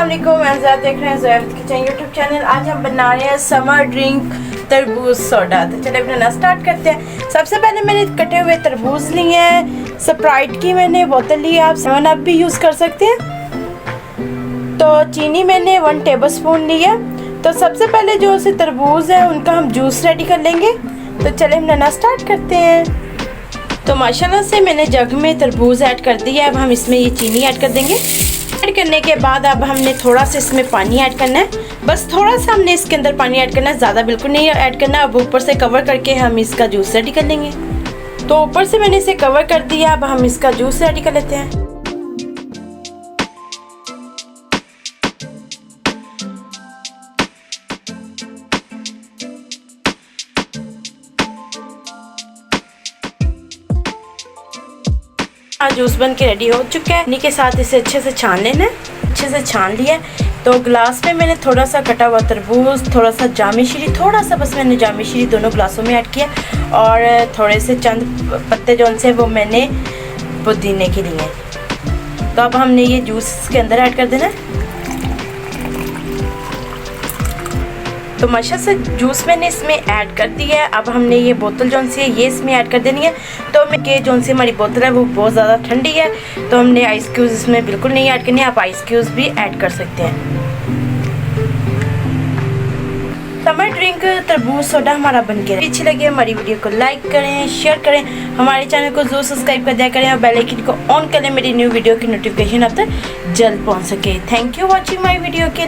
अस्सलामुअलैकुम, आप देख रहे हैं ज़ोया किचन यूट्यूब चैनल। आज हम बना रहे हैं समर ड्रिंक तरबूज सोडा। तो चलिए बनाना स्टार्ट करते हैं। सबसे पहले मैंने कटे हुए तरबूज लिए हैं। स्प्राइट की मैंने बोतल ली है, आप 7 अप भी यूज़ कर सकते हैं। तो चीनी मैंने 1 टेबलस्पून ली है। तो सबसे पहले जो से तरबूज है उनका हम जूस रेडी कर लेंगे। तो चलिए बनाना स्टार्ट करते हैं। तो माशाल्लाह से मैंने जग में तरबूज ऐड कर दिया है। अब हम इसमें ये चीनी ऐड कर देंगे। ऐड करने के बाद अब हमने थोड़ा सा इसमें पानी ऐड करना है। बस थोड़ा सा हमने इसके अंदर पानी ऐड करना है, ज़्यादा बिल्कुल नहीं ऐड करना। अब ऊपर से कवर करके हम इसका जूस रेडी कर लेंगे। तो ऊपर से मैंने इसे कवर कर दिया। अब हम इसका जूस रेडी कर लेते हैं। जूस बन के रेडी हो चुका है। इन्हीं के साथ इसे अच्छे से छान लेना है। अच्छे से छान लिया। तो ग्लास में मैंने थोड़ा सा कटा हुआ तरबूज, थोड़ा सा जामी शीरी, थोड़ा सा बस मैंने जामी शीरी दोनों ग्लासों में ऐड किया और थोड़े से चंद पत्ते जो से वो मैंने पुदीने के लिए। तो अब हमने ये जूस के अंदर ऐड कर देना है। तो माशा से जूस मैंने इसमें ऐड कर दिया है। अब हमने ये बोतल जो सी है ये इसमें ऐड कर देनी है। तो मैं जो सी हमारी बोतल है वो बहुत ज़्यादा ठंडी है, तो हमने आइस क्यूब्स इसमें बिल्कुल नहीं ऐड करनी है। आप आइस क्यूब्स भी ऐड कर सकते हैं। समर ड्रिंक तरबूज सोडा हमारा बन के अच्छी लगी हमारी वीडियो को लाइक करें, शेयर करें, हमारे चैनल को जरूर सब्सक्राइब कर दिया करें और बेल आइकन को ऑन करें। मेरी न्यू वीडियो की नोटिफिकेशन अब तक जल्द पहुँच सके। Thank you watching my video के।